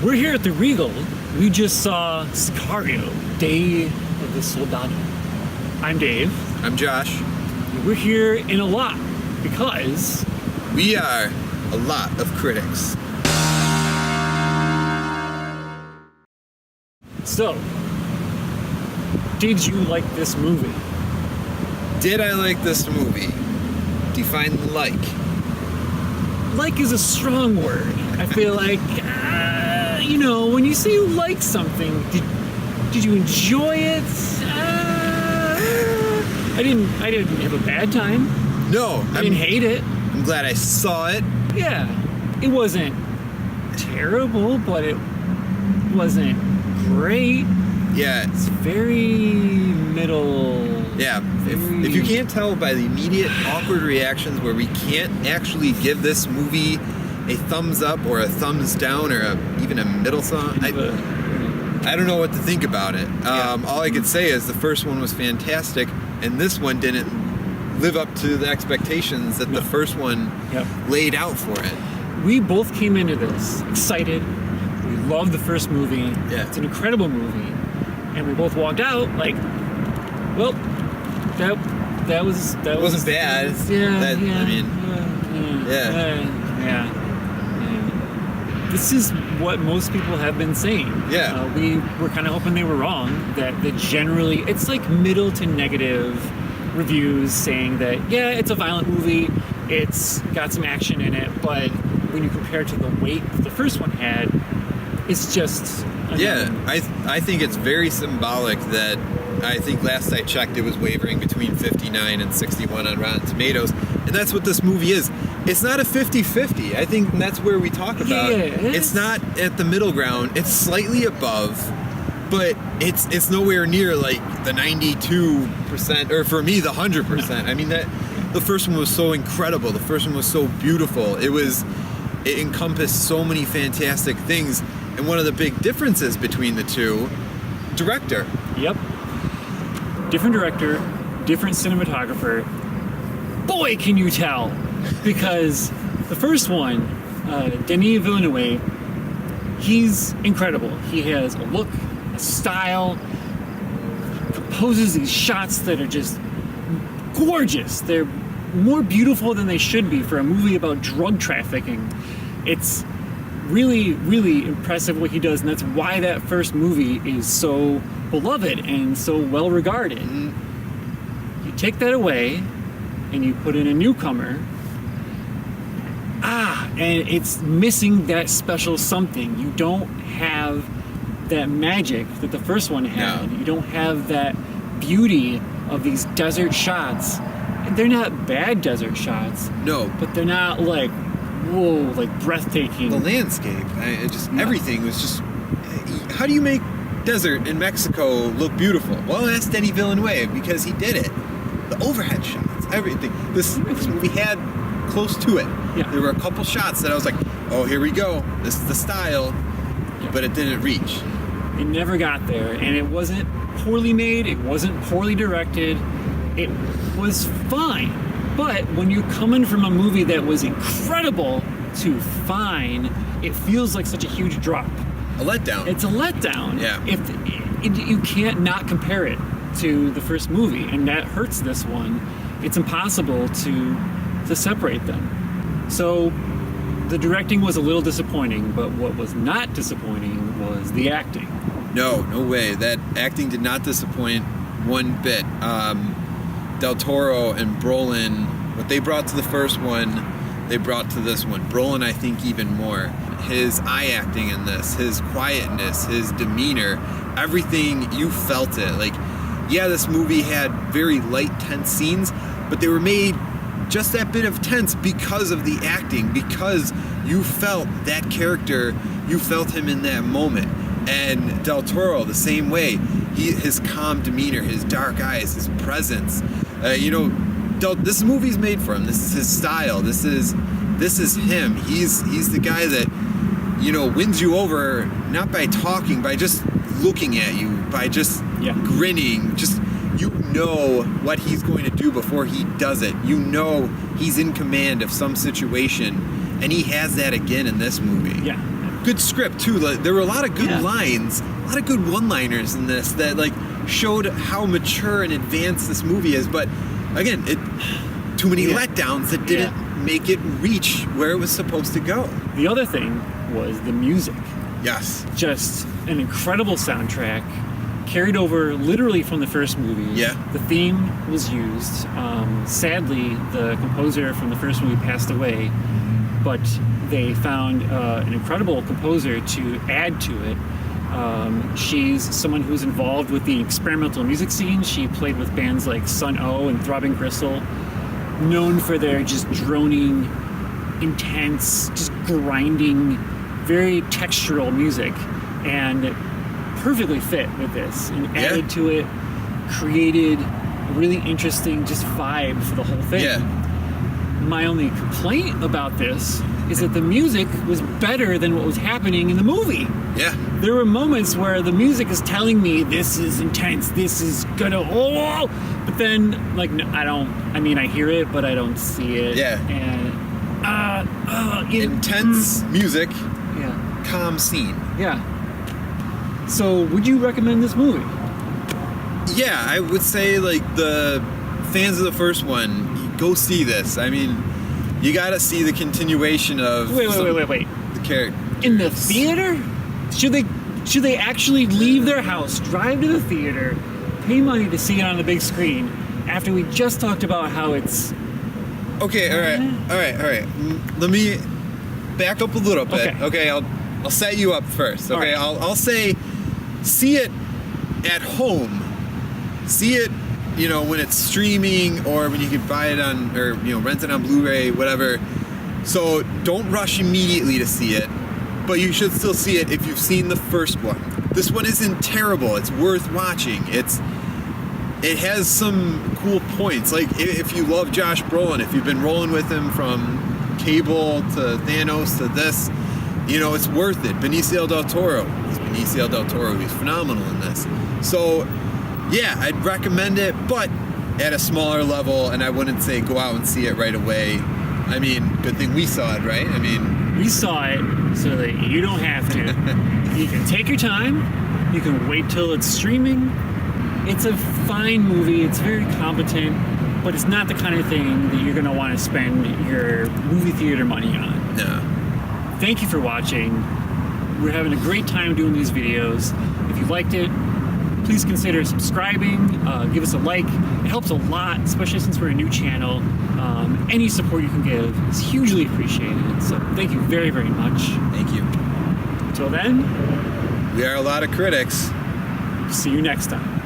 We're here at the Regal. We just saw Sicario, Day of the Soldado. I'm Dave. I'm Josh. We're here in a lot because we are a lot of critics. So, did you like this movie? Did I like this movie? Define like. Like is a strong word. I feel like, when you say you like something, did you enjoy it? I didn't have a bad time. No. I didn't hate it. I'm glad I saw it. Yeah. It wasn't terrible, but it wasn't great. Yeah. It's very middle. Yeah. If you can't tell by the immediate awkward reactions where we can't actually give this movie a thumbs up or a thumbs down or even a middle song, I don't know what to think about it. All I could say is the first one was fantastic, and this one didn't live up to the expectations that the first one laid out for it. We both came into this excited. We loved the first movie. Yeah. It's an incredible movie. And we both walked out like, well, that wasn't bad. Yeah. This is what most people have been saying. Yeah. We were kind of hoping they were wrong, that generally, it's like middle to negative reviews saying that, yeah, it's a violent movie, it's got some action in it, but when you compare it to the weight that the first one had, it's just... I think it's very symbolic that I think last I checked it was wavering between 59 and 61 on Rotten Tomatoes, and that's what this movie is. It's not a 50-50. I think that's where we talk about it's not at the middle ground. It's slightly above, but it's nowhere near like the 92% or for me the 100%. I mean, that the first one was so incredible. The first one was so beautiful. It encompassed so many fantastic things. And one of the big differences between the two, director. Yep. Different director, different cinematographer. Boy, can you tell! Because the first one, Denis Villeneuve, he's incredible. He has a look, a style, composes these shots that are just gorgeous. They're more beautiful than they should be for a movie about drug trafficking. It's really, really impressive what he does, and that's why that first movie is so beloved and so well regarded. You take that away and you put in a newcomer, and it's missing that special something. You don't have that magic that the first one had. No. You don't have that beauty of these desert shots. And they're not bad desert shots. No. But they're not like, whoa, like breathtaking. The landscape, everything was just... How do you make desert in Mexico look beautiful? Well, that's Denis Villeneuve, because he did it. The overhead shots, everything. This movie had close to it. Yeah. There were a couple shots that I was like, oh, here we go. This is the style. Yeah. But it didn't reach. It never got there, and it wasn't poorly made. It wasn't poorly directed. It was fine. But when you're coming from a movie that was incredible to fine, it feels like such a huge drop. A letdown. It's a letdown. Yeah. You can't not compare it to the first movie, and that hurts this one. It's impossible to separate them. So the directing was a little disappointing, but what was not disappointing was the acting. No way. That acting did not disappoint one bit. Del Toro and Brolin, what they brought to the first one, they brought to this one. Brolin, I think, even more. His eye acting in this, his quietness, his demeanor, everything, you felt it. Like, yeah, this movie had very light, tense scenes, but they were made just that bit of tense because of the acting, because you felt that character, you felt him in that moment. And Del Toro, the same way. His calm demeanor, his dark eyes, his presence. This movie's made for him. This is his style. This is him. He's the guy that, wins you over not by talking, by just looking at you, by just grinning. Just what he's going to do before he does it. He's in command of some situation, and he has that again in this movie. Yeah. good script too. Like, there were a lot of good Yeah. lines, a lot of good one-liners in this that like showed how mature and advanced this movie is. But again, too many letdowns that didn't make it reach where it was supposed to go. The other thing was the music. Yes. Just an incredible soundtrack, carried over literally from the first movie. Yeah. The theme was used. Sadly, the composer from the first movie passed away, but they found an incredible composer to add to it. She's someone who's involved with the experimental music scene. She played with bands like Sun O and Throbbing Gristle, known for their just droning, intense, just grinding, very textural music, and perfectly fit with this, and added to it, created a really interesting just vibe for the whole thing. Yeah. My only complaint about this is that the music was better than what was happening in the movie. Yeah. There were moments where the music is telling me this is intense, this is gonna, but then, like, I hear it, but I don't see it. Yeah. And, Intense music, yeah. calm scene. Yeah. So, would you recommend this movie? Yeah, I would say, like, the fans of the first one, go see this. I mean, you gotta see the continuation of Wait. the character. In the theater? Should they actually leave their house, drive to the theater, pay money to see it on the big screen after we just talked about how it's... Okay, all right. Let me back up a little bit. Okay, I'll set you up first. Okay, Right. I'll say, see it at home. See it, when it's streaming or when you can buy it on, or rent it on Blu-ray, whatever. So don't rush immediately to see it, but you should still see it if you've seen the first one. This one isn't terrible. It's worth watching. It has some cool points. Like, if you love Josh Brolin, if you've been rolling with him from Cable to Thanos to this, it's worth it. Benicio del Toro. He's Benicio del Toro. He's phenomenal in this. So, yeah, I'd recommend it, but at a smaller level, and I wouldn't say go out and see it right away. I mean, good thing we saw it, right? I mean... We saw it so that you don't have to. You can take your time. You can wait till it's streaming. It's a fine movie. It's very competent, but it's not the kind of thing that you're going to want to spend your movie theater money on. No. Thank you for watching. We're having a great time doing these videos. If you liked it, please consider subscribing. Give us a like. It helps a lot, especially since we're a new channel. Any support you can give is hugely appreciated. So thank you very, very much. Thank you. Until then, We are a lot of critics. see you next time.